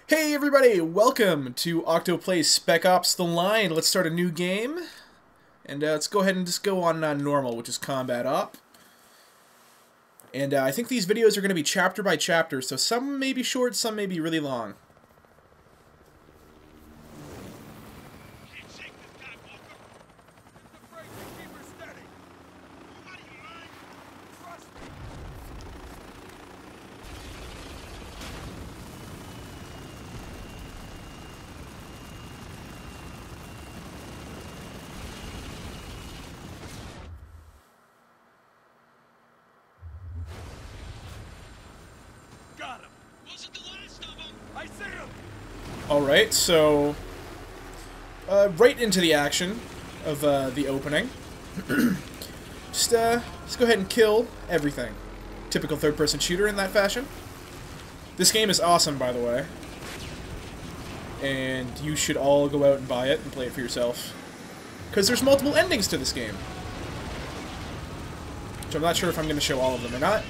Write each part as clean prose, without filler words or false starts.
Hey everybody, welcome to Octo plays Spec Ops The Line. Let's start a new game. And let's go ahead and just go on normal, which is Combat Op. And I think these videos are going to be chapter by chapter, so some may be short, some may be really long. Alright, so right into the action of the opening. Just let's go ahead and kill everything. Typical third-person shooter in that fashion. This game is awesome, by the way. And you should all go out and buy it and play it for yourself. Because there's multiple endings to this game. Which I'm not sure if I'm going to show all of them or not.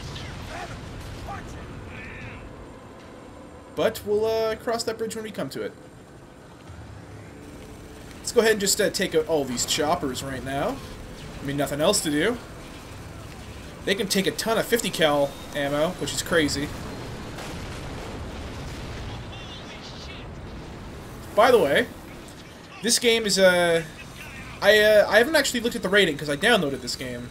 But we'll cross that bridge when we come to it. Let's go ahead and just take out all these choppers right now. I mean, nothing else to do. They can take a ton of 50 cal ammo, which is crazy. By the way, this game is I haven't actually looked at the rating because I downloaded this game.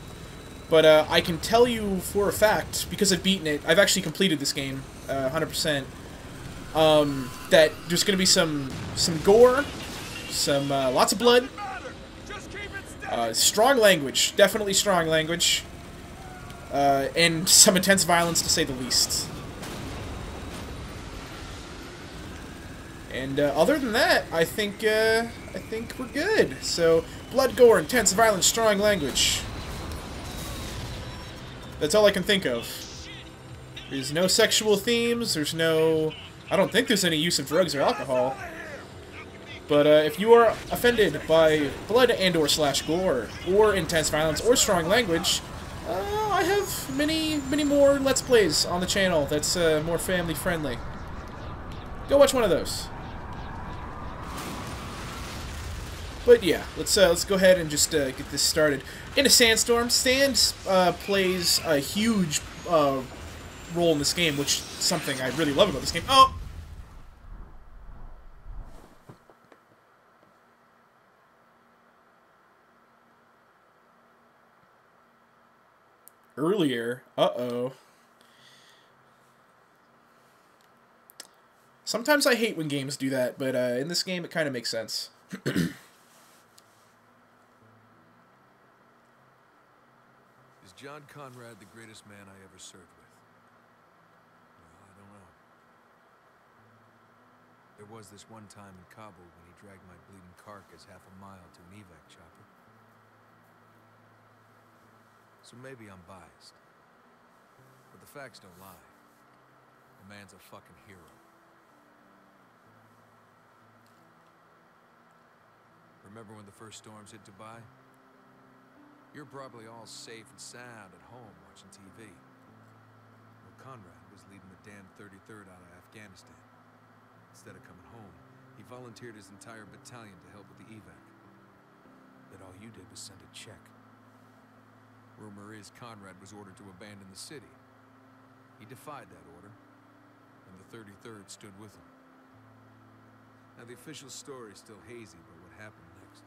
But I can tell you for a fact, because I've beaten it, I've actually completed this game 100%. That there's going to be some gore, some lots of blood, strong language, definitely strong language, and some intense violence to say the least. And other than that, I think we're good. So blood, gore, intense violence, strong language. That's all I can think of. There's no sexual themes. There's no. I don't think there's any use of drugs or alcohol. But if you are offended by blood and/or /gore, or intense violence, or strong language, I have many more Let's Plays on the channel that's more family friendly. Go watch one of those. But yeah, let's go ahead and just get this started. In a sandstorm, sand plays a huge role in this game, which is something I really love about this game. Oh! Earlier, uh-oh. Sometimes I hate when games do that, but in this game it kind of makes sense. Is John Conrad the greatest man I ever served with? Well, I don't know. There was this one time in Kabul when he dragged my bleeding carcass half a mile to an evac chopper. So maybe I'm biased. But the facts don't lie. The man's a fucking hero. Remember when the first storms hit Dubai? You're probably all safe and sound at home watching TV. Well, Conrad was leading the damn 33rd out of Afghanistan. Instead of coming home, he volunteered his entire battalion to help with the evac. But all you did was send a check. Rumor is Conrad was ordered to abandon the city. He defied that order, and the 33rd stood with him. Now, the official story is still hazy about what happened next.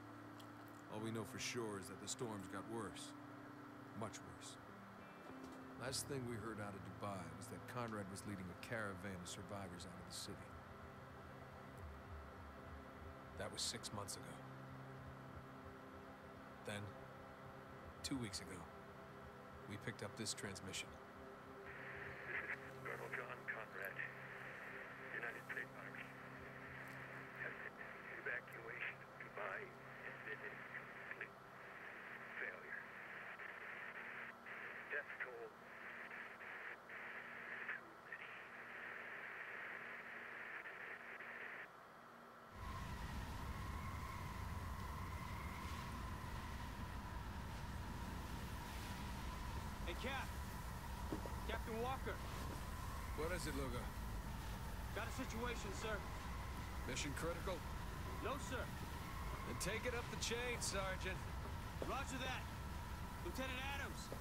All we know for sure is that the storms got worse. Much worse. Last thing we heard out of Dubai was that Conrad was leading a caravan of survivors out of the city. That was 6 months ago. Then, 2 weeks ago, we picked up this transmission. Colonel John Conrad, United States Army. Evacuation of Dubai has been a complete failure. Death toll too many. Hey, Cap. Captain Walker. What is it, Lugo? Got a situation, sir? Mission critical? No, sir. Then take it up the chain, Sergeant. Roger that. Lieutenant Adams.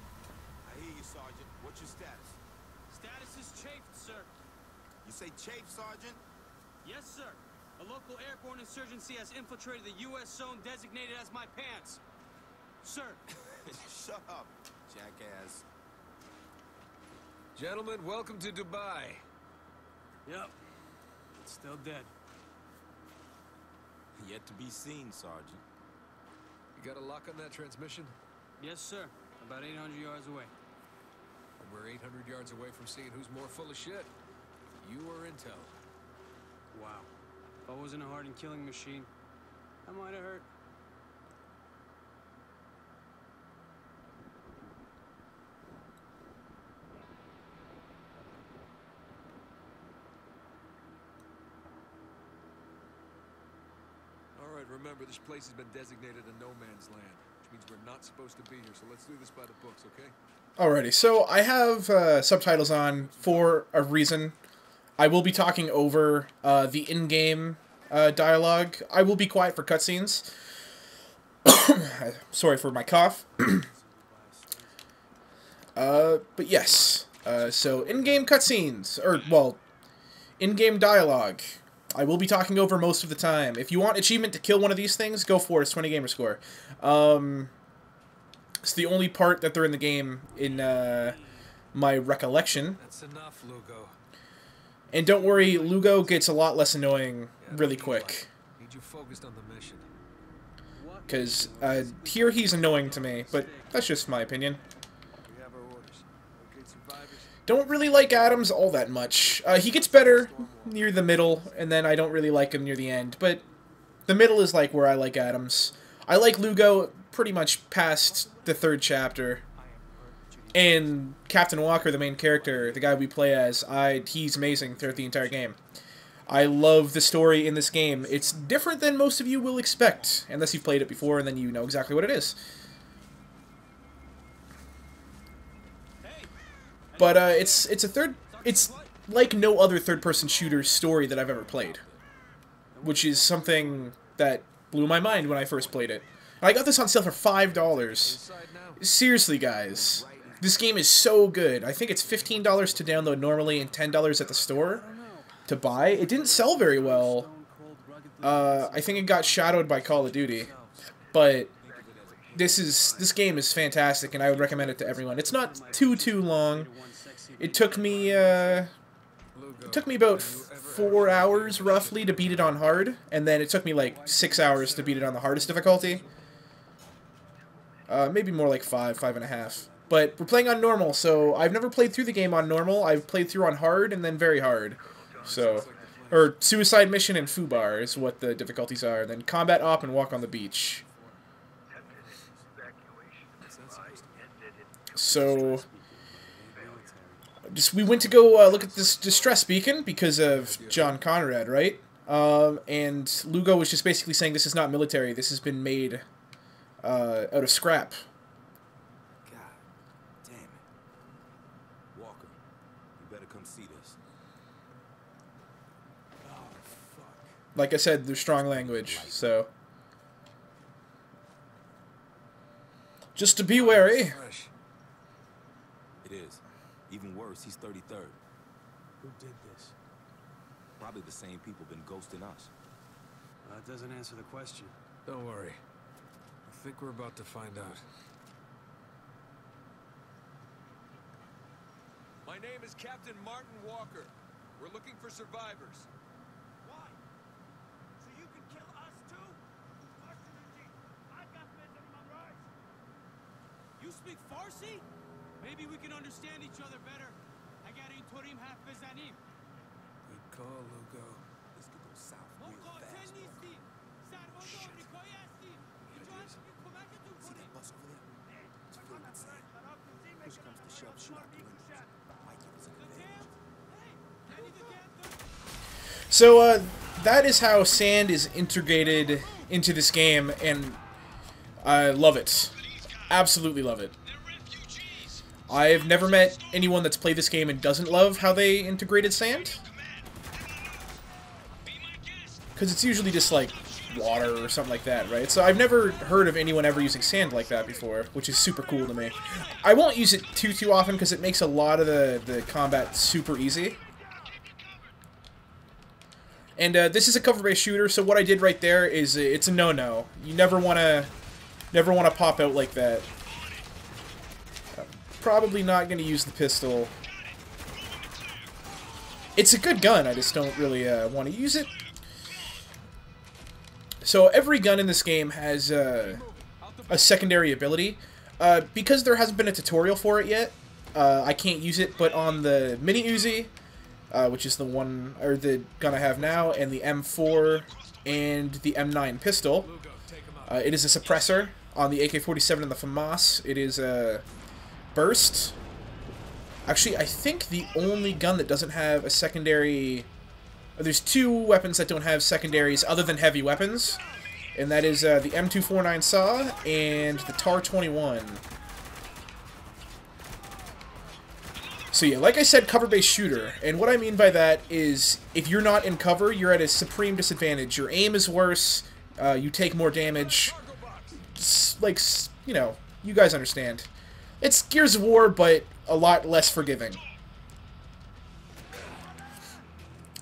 I hear you, Sergeant. What's your status? Status is chafed, sir. You say chafe, Sergeant? Yes, sir. A local airborne insurgency has infiltrated the U.S. zone designated as my pants. Sir. Shut up, jackass. Gentlemen, welcome to Dubai. Yep. It's still dead. Yet to be seen, Sergeant. You got a lock on that transmission? Yes, sir. About 800 yards away. And we're 800 yards away from seeing who's more full of shit. You or Intel? Wow. If I wasn't a hardened killing machine, I might have hurt. All right, remember, this place has been designated a no man's land, which means we're not supposed to be here, so let's do this by the books, okay? Alrighty, so I have subtitles on for a reason. I will be talking over the in-game dialogue. I will be quiet for cutscenes. Sorry for my cough. But yes, so in-game cutscenes, or, well, in-game dialogue. I will be talking over most of the time. If you want achievement to kill one of these things, go for it. It's 20 gamer score. It's the only part that they're in the game in my recollection. That's enough, Lugo. And don't worry, Lugo gets a lot less annoying really quick. Need you focused on the mission. Because here he's annoying to me, but that's just my opinion. We have our orders. Locate survivors. Don't really like Adams all that much. He gets better near the middle, and then I don't really like him near the end. But the middle is like where I like Adams. I like Lugo pretty much past the 3rd chapter. And Captain Walker, the main character, the guy we play as, he's amazing throughout the entire game. I love the story in this game. It's different than most of you will expect, unless you've played it before and then you know exactly what it is. But it's like no other third-person shooter story that I've ever played, which is something that blew my mind when I first played it. And I got this on sale for $5. Seriously, guys. This game is so good. I think it's $15 to download normally and $10 at the store to buy. It didn't sell very well. I think it got shadowed by Call of Duty. But this game is fantastic, and I would recommend it to everyone. It's not too long. It took me about 4 hours roughly to beat it on hard, and then it took me like 6 hours to beat it on the hardest difficulty. Maybe more like 5.5. But we're playing on normal, so I've never played through the game on normal. I've played through on hard and then very hard. So, or Suicide Mission and Fubar is what the difficulties are. And then Combat Op and Walk on the Beach. So, we went to go look at this distress beacon because of John Conrad, right? And Lugo was just basically saying this is not military. This has been made out of scrap. Like I said, there's strong language, so just to be wary. It is. Even worse, he's 33rd. Who did this? Probably the same people been ghosting us. That doesn't answer the question. Don't worry. I think we're about to find out. My name is Captain Martin Walker. We're looking for survivors. Why? So you can kill us too? You speak Farsi? Maybe we can understand each other better. Good call, Lugo. This could go south real fast. Shit. Here it is. See that bus over there? It's filled with sand. Push comes to shove, shoot out the windows. Might give us an advantage. So, that is how sand is integrated into this game, and I love it. Absolutely love it. I've never met anyone that's played this game and doesn't love how they integrated sand. Because it's usually just, like, water or something like that, right? So I've never heard of anyone ever using sand like that before, which is super cool to me. I won't use it too often because it makes a lot of the combat super easy. And this is a cover-based shooter, so what I did right there is it's a no-no. You never wanna pop out like that. Probably not gonna use the pistol. It's a good gun, I just don't really want to use it. So every gun in this game has a secondary ability. Because there hasn't been a tutorial for it yet, I can't use it, but on the Mini Uzi, which is the one, or the gun I have now, and the M4 and the M9 pistol, it is a suppressor. On the AK-47 and the FAMAS, it is a burst. Actually, I think the only gun that doesn't have a secondary... There's two weapons that don't have secondaries other than heavy weapons, and that is the M249 SAW and the TAR-21. So yeah, like I said, cover-based shooter, and what I mean by that is if you're not in cover, you're at a supreme disadvantage. Your aim is worse, you take more damage, like, you know, you guys understand. It's Gears of War, but a lot less forgiving.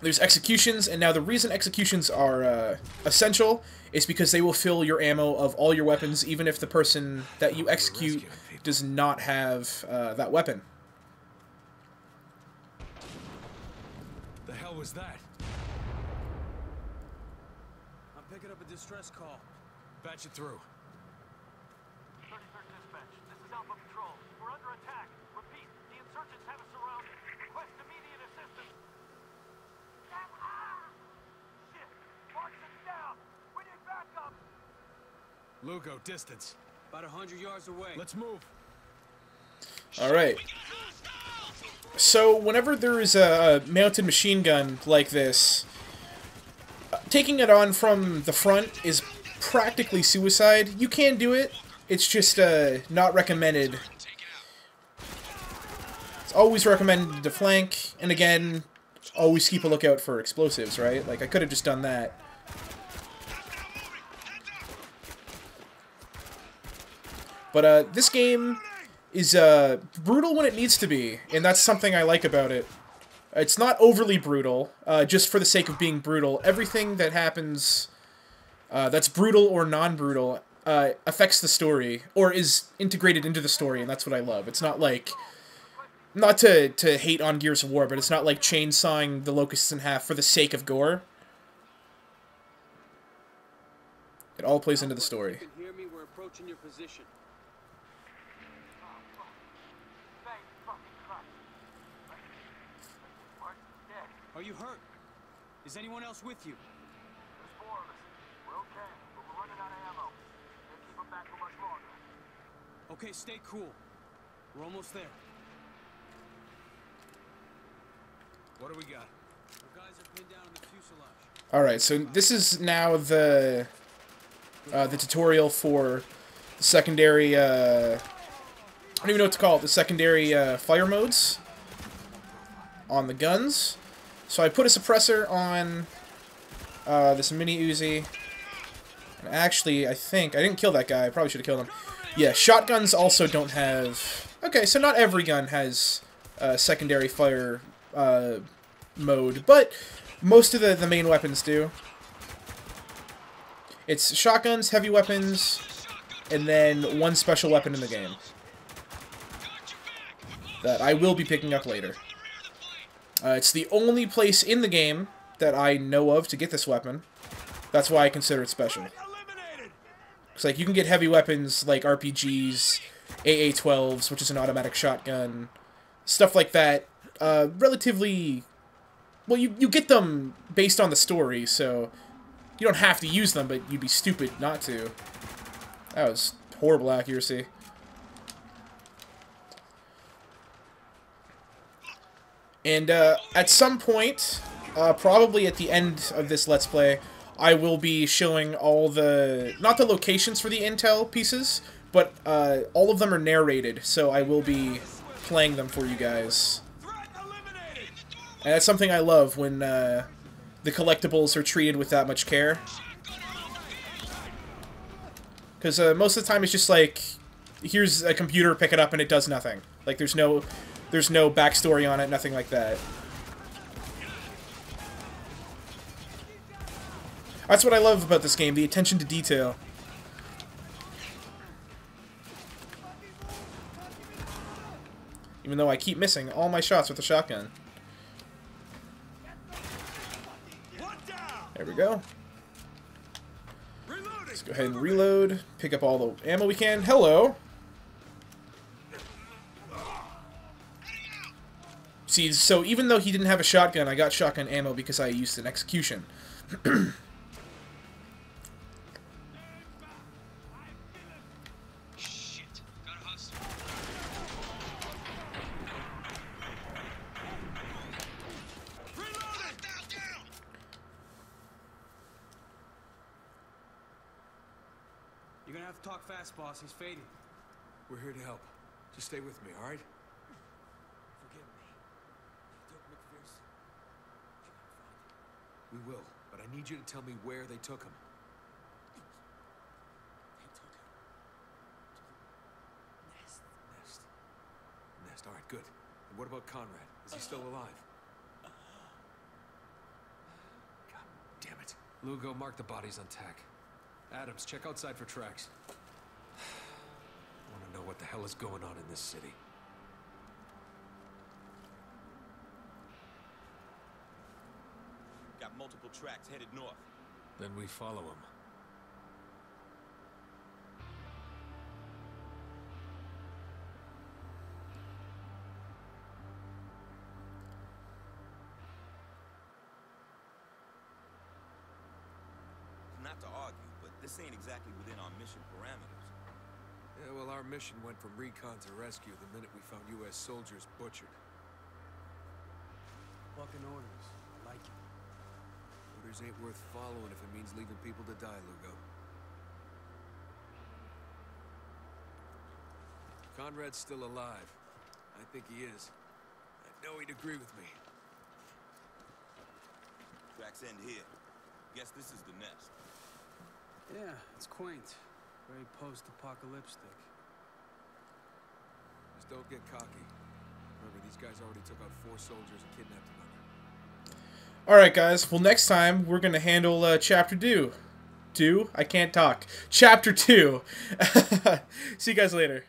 There's executions, and now the reason executions are essential is because they will fill your ammo of all your weapons, even if the person that you execute does not have that weapon. The hell was that? I'm picking up a distress call. Patch it through. 33rd dispatch. This is Alpha Patrol. We're under attack. Repeat, the insurgents have us surrounded. Request immediate assistance. Shit! Markson's down! We need backup! Lugo, distance. About 100 yards away. Let's move. Alright. So, whenever there is a mounted machine gun like this, taking it on from the front is practically suicide. You can do it, it's just not recommended. It's always recommended to flank, and again, always keep a lookout for explosives, right? Like, I could have just done that. But this game is brutal when it needs to be, and that's something I like about it. It's not overly brutal, just for the sake of being brutal. Everything that happens that's brutal or non-brutal affects the story, or is integrated into the story, and that's what I love. It's not like... Not to hate on Gears of War, but it's not like chainsawing the locusts in half for the sake of gore. It all plays into the story. You can hear me. We're approaching your position. Thank fucking Christ. Markson's dead. Are you hurt? Is anyone else with you? There's 4 of us. We're okay, but we're running out of ammo. Can't keep them back for much longer. Okay, stay cool. We're almost there. What do we got? Our guys are pinned down in the fuselage. Alright, so this is now the tutorial for the secondary, I don't even know what to call it, the secondary fire modes on the guns. So I put a suppressor on this Mini Uzi. And actually, I think, I didn't kill that guy, I probably should have killed him. Yeah, shotguns also don't have... Okay, so not every gun has secondary fire mode, but most of the main weapons do. It's shotguns, heavy weapons, and then one special weapon in the game that I will be picking up later. It's the only place in the game that I know of to get this weapon. That's why I consider it special. It's like you can get heavy weapons like RPGs, AA-12s, which is an automatic shotgun, stuff like that. Relatively... Well, you get them based on the story, so you don't have to use them, but you'd be stupid not to. That was horrible accuracy. And at some point, probably at the end of this Let's Play, I will be showing all the... Not the locations for the intel pieces, but all of them are narrated, so I will be playing them for you guys. And that's something I love when the collectibles are treated with that much care. Because most of the time it's just like, here's a computer, pick it up, and it does nothing. Like, there's no backstory on it, nothing like that. That's what I love about this game, the attention to detail. Even though I keep missing all my shots with the shotgun. There we go. Let's go ahead and reload. Pick up all the ammo we can. Hello! See, so even though he didn't have a shotgun, I got shotgun ammo because I used an execution. You're gonna have to talk fast, boss. He's fading. We're here to help. Just stay with me, all right? Forgive me. He took McPherson. We will, but I need you to tell me where they took him. They took him to the nest. Nest, all right, good. And what about Conrad? Is he still alive? God damn it. Lugo, mark the bodies on tack. Adams, check outside for tracks. I want to know what the hell is going on in this city. Got multiple tracks headed north. Then we follow him. Not to argue, but this ain't exactly within our mission parameters. Yeah, well, our mission went from recon to rescue the minute we found U.S. soldiers butchered. Fucking orders. I like it. Orders ain't worth following if it means leaving people to die, Lugo. Conrad's still alive. I think he is. I know he'd agree with me. Tracks end here. Guess this is the nest. Yeah, it's quaint. Very post-apocalyptic. Just don't get cocky. Remember, these guys already took out 4 soldiers and kidnapped another. Alright, guys. Well, next time, we're going to handle Chapter 2. I can't talk. Chapter 2. See you guys later.